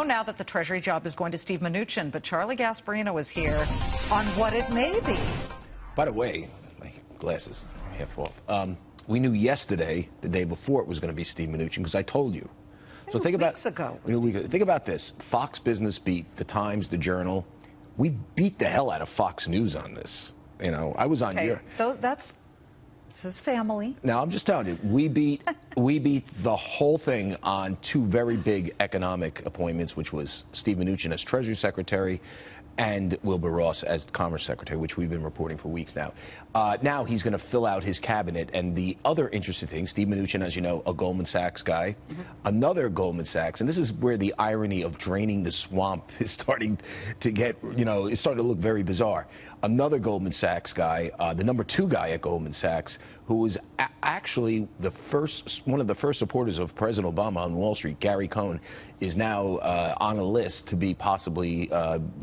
Now that the Treasury job is going to Steve Mnuchin, but Charlie Gasparino is here on what it may be. By the way, my glasses half off. We knew yesterday, the day before, it was going to be Steve Mnuchin because I told you. So think about think about this: Fox Business beat the Times, the Journal. We beat the hell out of Fox News on this. You know, I was on your. So this is family. Now I'm just telling you, we beat the whole thing on two very big economic appointments, which was Steve Mnuchin as Treasury Secretary and Wilbur Ross as Commerce Secretary, which we've been reporting for weeks now. Now he's going to fill out his cabinet. And the other interesting thing, Steve Mnuchin, as you know, a Goldman Sachs guy, another Goldman Sachs, and this is where the irony of draining the swamp is starting to get, it's starting to look very bizarre. Another Goldman Sachs guy, the #2 guy at Goldman Sachs, who was actually one of the first supporters of President Obama on Wall Street, Gary Cohn, is now on a list to be possibly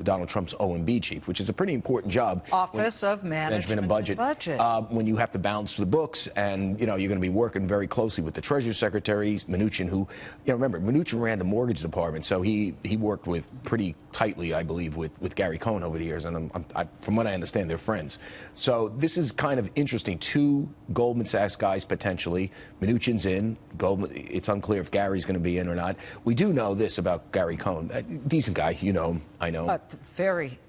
Donald Trump's OMB chief, which is a pretty important job. Office of Management and Budget. When you have to balance the books, and you're going to be working very closely with the Treasury Secretary, Mnuchin, who, remember, Mnuchin ran the mortgage department, so he worked with pretty tightly, I believe, with Gary Cohn over the years, and from what I understand, they're friends. So this is kind of interesting. Two Goldman Sachs guys potentially. Mnuchin's in. It's unclear if Gary's going to be in or not. We do know this about Gary Cohn. Decent guy, I know. But very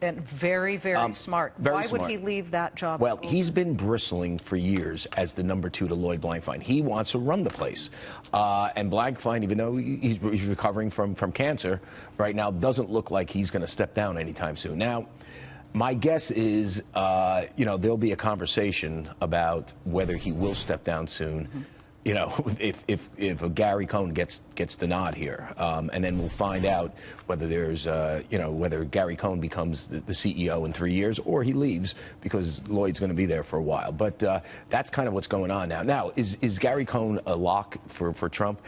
smart. Why would he leave that job? Well, he's been bristling for years as the #2 to Lloyd Blankfein. He wants to run the place. And Blankfein, even though he's recovering from cancer right now, doesn't look like he's going to step down anytime soon. Now, my guess is, there'll be a conversation about whether he will step down soon. If Gary Cohn gets the nod here, and then we'll find out whether there's, whether Gary Cohn becomes the CEO in 3 years or he leaves because Lloyd's going to be there for a while. But that's kind of what's going on now. Now, is Gary Cohn a lock for Trump?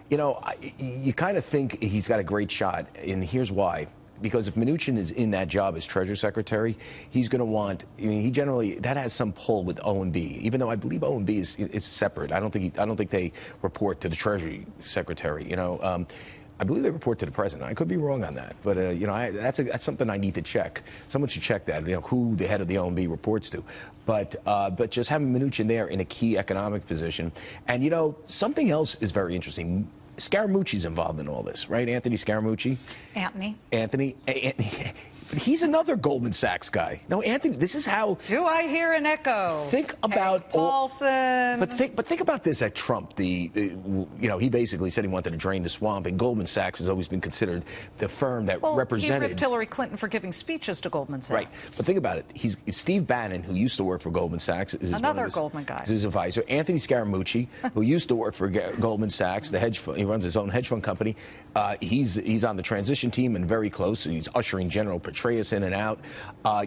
You kind of think he's got a great shot, and here's why. Because if Mnuchin is in that job as Treasury Secretary, he's going to want. He generally that has some pull with OMB, even though I believe OMB is separate. I don't think they report to the Treasury Secretary. I believe they report to the president. I could be wrong on that, but that's something I need to check. Someone should check that. Who the head of the OMB reports to. But just having Mnuchin there in a key economic position, and something else is very interesting. Scaramucci's involved in all this, right? Anthony Scaramucci? Anthony. He's another Goldman Sachs guy. No, Anthony, this is how... Do I hear an echo? Think about... Paulson. But think about this at Trump. He basically said he wanted to drain the swamp, and Goldman Sachs has always been considered the firm that represented... he ripped Hillary Clinton for giving speeches to Goldman Sachs. Right. But think about it. Steve Bannon, who used to work for Goldman Sachs... is another Goldman guy. His advisor. Anthony Scaramucci, who used to work for Goldman Sachs, the hedge fund. He runs his own hedge fund company. He's on the transition team and very close. He's ushering General Petraeus in and out.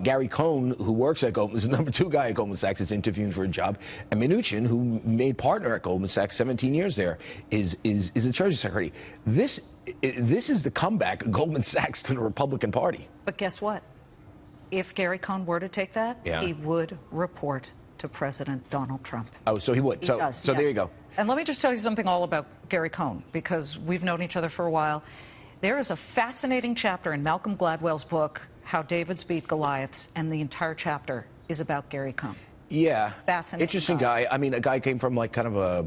Gary Cohn, who works at Goldman, is the #2 guy at Goldman Sachs, is interviewing for a job. And Mnuchin, who made partner at Goldman Sachs 17 years there, is the Treasury Secretary. This is the comeback of Goldman Sachs to the Republican Party. But guess what? If Gary Cohn were to take that, he would report to President Donald Trump. Oh, so he would. So yes. There you go. And let me just tell you something all about Gary Cohn, because we've known each other for a while. There is a fascinating chapter in Malcolm Gladwell's book, How Davids Beat Goliaths, and the entire chapter is about Gary Cohn. Yeah. Fascinating. Interesting guy. I mean, a guy came from like kind of a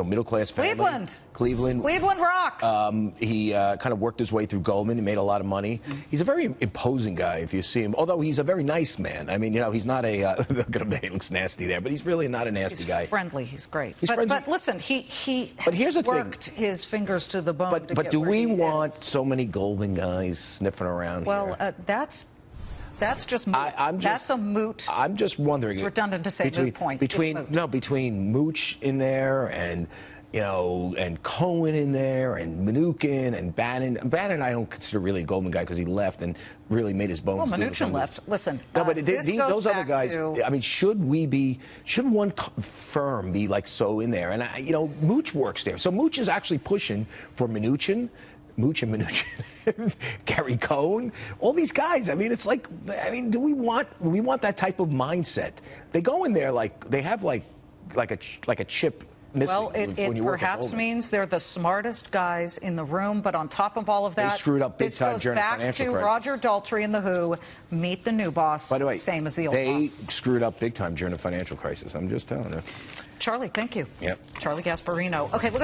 middle-class family. Cleveland rocks. He kind of worked his way through Goldman. He made a lot of money. He's a very imposing guy if you see him. Although he's a very nice man. I mean, he's not a. He looks nasty there, but he's really not a nasty guy. He's friendly. He's great. But listen, he here's the worked his fingers to the bone. But do we want so many Goldman guys sniffing around here? Well, that's just moot. That's a moot. I'm just wondering. It's redundant to say moot point. Between Mooch in there and Cohen in there and Mnuchin and Bannon. Bannon I don't consider really a Goldman guy because he left and really made his bones. Well, Mnuchin left. Listen. No, but those other guys. I mean, should one firm be like so in there? And Mooch works there, so Mooch is actually pushing for Mnuchin. Mnuchin, Gary Cohn, all these guys. I mean, it's like, do we want that type of mindset? They go in there like they have like a chip missing Well, when it you work at perhaps Goldman. means they're the smartest guys in the room, but on top of all of that, screwed up big time during the this goes back financial to crisis. Roger Daltrey and the Who, meet the new boss, By the way, same as the old they boss. screwed up big time during the financial crisis. I'm just telling you. Charlie, thank you. Yep. Charlie Gasparino. Okay, look at